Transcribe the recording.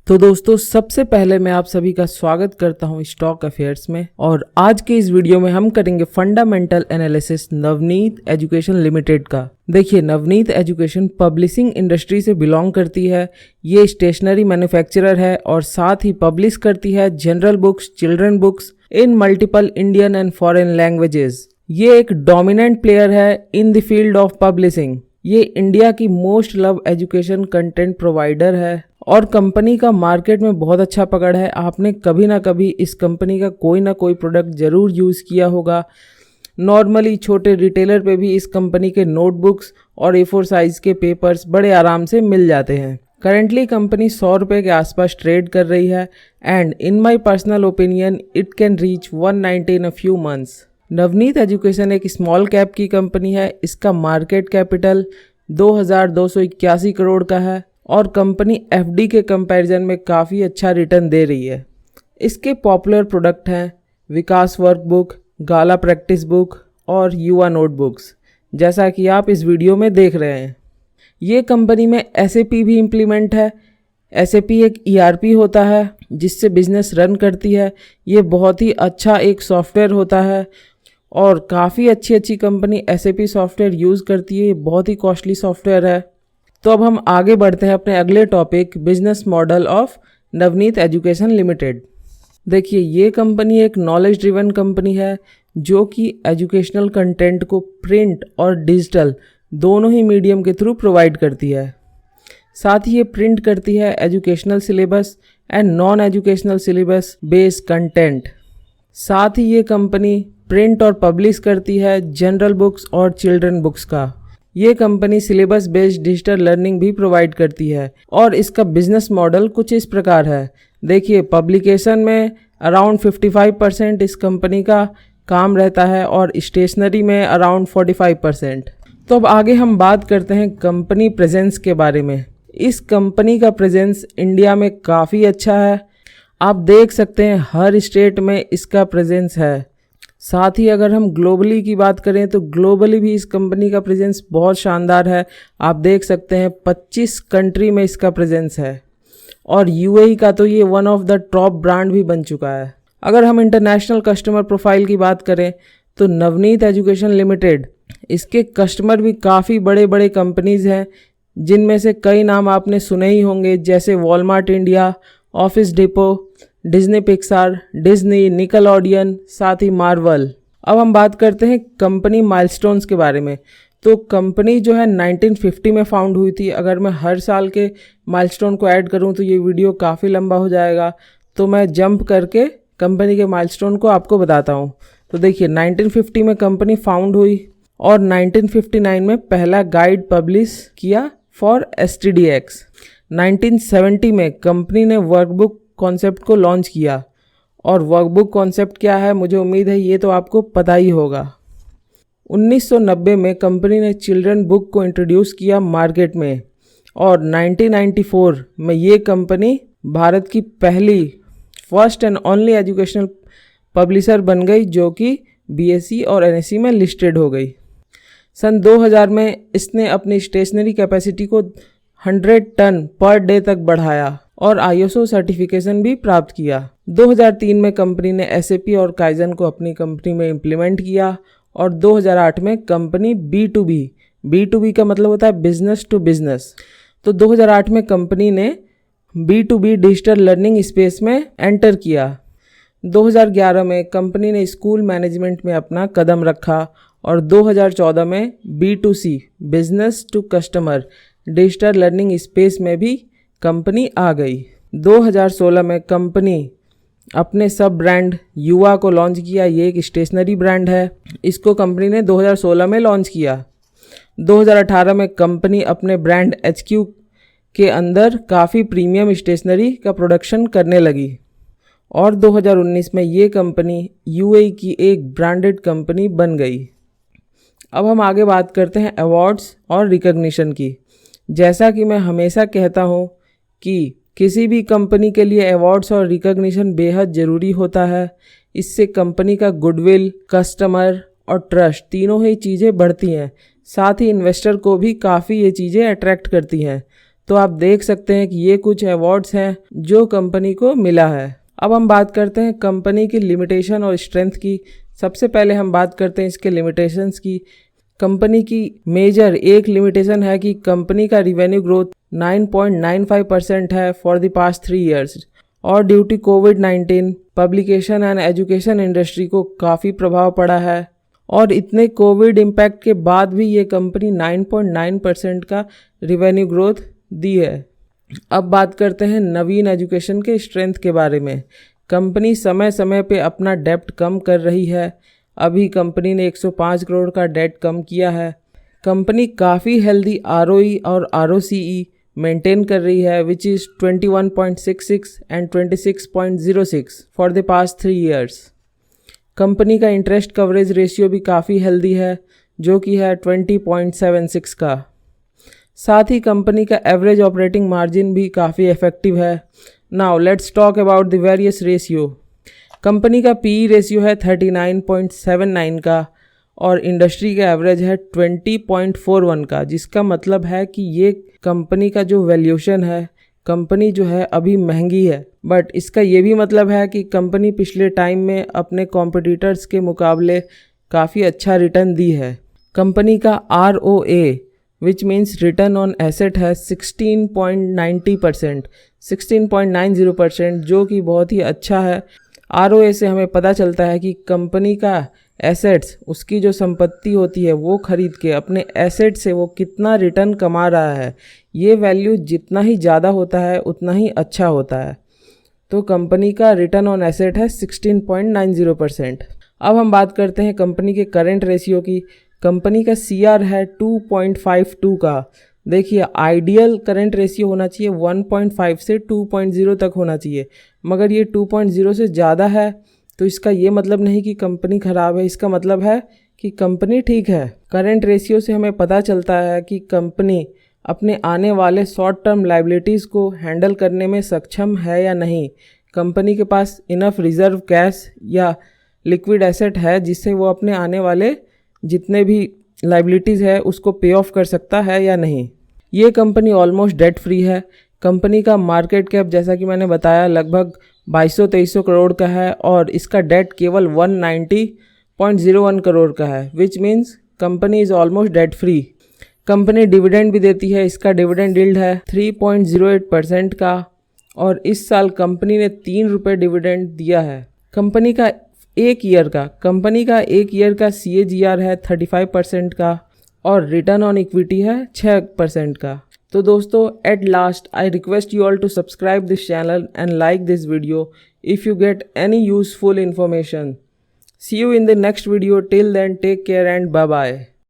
तो दोस्तों सबसे पहले मैं आप सभी का स्वागत करता हूं स्टॉक अफेयर्स में। और आज के इस वीडियो में हम करेंगे fundamental analysis Navneet education limited का। देखिए, नवनीत एजुकेशन पब्लिशिंग इंडस्ट्री से बिलोंग करती है। ये स्टेशनरी मैन्युफैक्चरर है और साथ ही पब्लिश करती है general books, children books in multiple Indian and foreign languages. ये एक डोमिनेंट प्लेयर है in the field of publishing. ये इंडिया की most love education content provider है और कंपनी का मार्केट में बहुत अच्छा पकड़ है। आपने कभी ना कभी इस कंपनी का कोई ना कोई प्रोडक्ट ज़रूर यूज़ किया होगा। नॉर्मली छोटे रिटेलर पे भी इस कंपनी के नोटबुक्स और A4 साइज़ के पेपर्स बड़े आराम से मिल जाते हैं। करेंटली कंपनी 100 रुपये के आसपास ट्रेड कर रही है and in my personal opinion it can reach 190 in a few months. Navneet education एक स्मॉल कैप की कंपनी है। इसका मार्केट कैपिटल 2281 करोड़ का है और कंपनी FD के कंपैरिजन में काफ़ी अच्छा रिटर्न दे रही है। इसके पॉपुलर प्रोडक्ट हैं विकास वर्कबुक, गाला प्रैक्टिस बुक और युवा नोटबुक्स, जैसा कि आप इस वीडियो में देख रहे हैं। ये कंपनी में SAP भी इम्प्लीमेंट है। SAP एक ERP होता है जिससे बिजनेस रन करती है। ये बहुत ही अच्छा एक सॉफ्टवेयर होता है और काफ़ी अच्छी कंपनी SAP सॉफ्टवेयर यूज़ करती है। ये बहुत ही कॉस्टली सॉफ्टवेयर है। तो अब हम आगे बढ़ते हैं अपने अगले topic, business model of Navneet education limited. देखिए, ये कंपनी एक नॉलेज ड्रिवन कंपनी है जो कि एजुकेशनल कंटेंट को प्रिंट और डिजिटल दोनों ही मीडियम के थ्रू प्रोवाइड करती है। साथ ही ये प्रिंट करती है educational syllabus and non educational syllabus based content. साथ ही ये कंपनी प्रिंट और पब्लिश करती है जनरल बुक्स और चिल्ड्रन बुक्स का। ये company syllabus based digital learning भी प्रोवाइड करती है और इसका बिजनेस मॉडल कुछ इस प्रकार है। देखिए, पब्लिकेशन में अराउंड 55% इस कंपनी का काम रहता है और स्टेशनरी में अराउंड 45%। तो अब आगे हम बात करते हैं कंपनी प्रेजेंस के बारे में। इस कंपनी का प्रेजेंस इंडिया में काफ़ी अच्छा है। आप देख सकते हैं हर स्टेट में इसका प्रेजेंस है। साथ ही अगर हम ग्लोबली की बात करें तो ग्लोबली भी इस कंपनी का प्रेजेंस बहुत शानदार है। आप देख सकते हैं 25 कंट्री में इसका प्रेजेंस है और UAE का तो ये one of the top brand भी बन चुका है। अगर हम इंटरनेशनल कस्टमर प्रोफाइल की बात करें तो नवनीत एजुकेशन लिमिटेड, इसके कस्टमर भी काफ़ी बड़े बड़े कंपनीज़ हैं जिनमें से कई नाम आपने सुने ही होंगे, जैसे Walmart India, Office Depot, Disney Pixar, Disney, Nickelodeon, साथ ही मार्वल। अब हम बात करते हैं कंपनी माइलस्टोन्स के बारे में। तो कंपनी जो है 1950 में फाउंड हुई थी। अगर मैं हर साल के माइलस्टोन को ऐड करूं तो ये वीडियो काफ़ी लंबा हो जाएगा, तो मैं जंप करके कंपनी के माइलस्टोन को आपको बताता हूं। तो देखिए, 1950 में कंपनी फाउंड हुई और 1959 में पहला गाइड पब्लिश किया फॉर STDX। 1970 में कंपनी ने वर्कबुक कॉन्सेप्ट को लॉन्च किया और वर्कबुक कॉन्सेप्ट क्या है मुझे उम्मीद है ये तो आपको पता ही होगा। 1990 में कंपनी ने चिल्ड्रन बुक को इंट्रोड्यूस किया मार्केट में और 1994 में ये कंपनी भारत की पहली first and only educational publisher बन गई जो कि BSE और NSE में लिस्टेड हो गई। सन 2000 में इसने अपनी स्टेशनरी कैपेसिटी को 100 टन पर डे तक बढ़ाया और ISO सर्टिफिकेशन भी प्राप्त किया। 2003 में कंपनी ने SAP और काइजन को अपनी कंपनी में इम्प्लीमेंट किया और 2008 में कंपनी B2B का मतलब होता है बिजनेस टू बिजनेस। तो 2008 में कंपनी ने B2B डिजिटल लर्निंग स्पेस में एंटर किया। 2011 में कंपनी ने स्कूल मैनेजमेंट में अपना कदम रखा और 2014 में B2C business to customer digital learning space में भी कंपनी आ गई। 2016 में कंपनी अपने सब ब्रांड युवा को लॉन्च किया। ये एक स्टेशनरी ब्रांड है, इसको कंपनी ने 2016 में लॉन्च किया। 2018 में कंपनी अपने ब्रांड HQ के अंदर काफ़ी प्रीमियम स्टेशनरी का प्रोडक्शन करने लगी और 2019 में ये कंपनी UAE की एक ब्रांडेड कंपनी बन गई। अब हम आगे बात करते हैं अवार्ड्स और रिकॉग्निशन की। जैसा कि मैं हमेशा कहता हूँ कि किसी भी कंपनी के लिए अवार्ड्स और रिकॉग्निशन बेहद ज़रूरी होता है। इससे कंपनी का गुडविल, कस्टमर और ट्रस्ट तीनों ही चीज़ें बढ़ती हैं। साथ ही इन्वेस्टर को भी काफ़ी ये चीज़ें अट्रैक्ट करती हैं। तो आप देख सकते हैं कि ये कुछ अवार्ड्स हैं जो कंपनी को मिला है। अब हम बात करते हैं कंपनी की लिमिटेशन और स्ट्रेंथ की। सबसे पहले हम बात करते हैं इसके लिमिटेशंस की। कंपनी की मेजर एक लिमिटेशन है कि कंपनी का रिवेन्यू ग्रोथ 9.95% है फॉर द पास्ट 3 ईयर्स, और ड्यू टू कोविड-19 पब्लिकेशन एंड एजुकेशन इंडस्ट्री को काफ़ी प्रभाव पड़ा है, और इतने कोविड इम्पैक्ट के बाद भी ये कंपनी 9.9% का रिवेन्यू ग्रोथ दी है। अब बात करते हैं नवीन एजुकेशन के स्ट्रेंथ के बारे में। कंपनी समय समय पे अपना डेब्ट कम कर रही है। अभी कंपनी ने 105 करोड़ का डेट कम किया है। कंपनी काफ़ी हेल्दी ROE और ROCE मेंटेन कर रही है, which is 21.66 and 26.06 for the past 3 years. Company का इंटरेस्ट कवरेज रेशियो भी काफ़ी हेल्दी है, जो कि है 20.76 का। साथ ही कंपनी का एवरेज ऑपरेटिंग मार्जिन भी काफ़ी इफेक्टिव है। Now let's talk about the various ratio. Company का PE रेशियो है 39.79 का, और इंडस्ट्री का एवरेज है 20.41 का, जिसका मतलब है कि ये कंपनी का जो वैल्यूएशन है, कंपनी जो है अभी महंगी है, बट इसका ये भी मतलब है कि कंपनी पिछले टाइम में अपने कॉम्पिटिटर्स के मुकाबले काफ़ी अच्छा रिटर्न दी है। कंपनी का ROA which means return on asset है 16.90%, जो कि बहुत ही अच्छा है। ROA से हमें पता चलता है कि कंपनी का एसेट्स, उसकी जो संपत्ति होती है वो खरीद के अपने एसेट से वो कितना रिटर्न कमा रहा है। ये वैल्यू जितना ही ज़्यादा होता है उतना ही अच्छा होता है। तो कंपनी का रिटर्न ऑन एसेट है 16.90%। अब हम बात करते हैं कंपनी के करंट रेशियो की। कंपनी का CR है 2.52 का। देखिए, आइडियल करंट रेशियो होना चाहिए 1.5 से 2.0 तक होना चाहिए, मगर ये 2.0 से ज़्यादा है। तो इसका ये मतलब नहीं कि कंपनी ख़राब है, इसका मतलब है कि कंपनी ठीक है। करंट रेशियो से हमें पता चलता है कि कंपनी अपने आने वाले शॉर्ट टर्म लायबिलिटीज़ को हैंडल करने में सक्षम है या नहीं। कंपनी के पास इनफ रिजर्व कैश या लिक्विड एसेट है जिससे वो अपने आने वाले जितने भी लायबिलिटीज़ है उसको पे ऑफ कर सकता है या नहीं। ये कंपनी ऑलमोस्ट डेट फ्री है। कंपनी का मार्केट कैप जैसा कि मैंने बताया लगभग 2200-2300 करोड़ का है, और इसका डेट केवल 190.01 करोड़ का है, which means company is almost debt free. Company dividend भी देती है। इसका डिविडेंड यील्ड है 3.08% का, और इस साल कंपनी ने 3 रुपये डिविडेंड दिया है। कंपनी का एक ईयर का CAGR है 35% का, और रिटर्न ऑन इक्विटी है 6% का। तो दोस्तों, at last I request you all to subscribe this channel and like this video if you get any useful information. See you in the next video. Till then, take care and bye bye.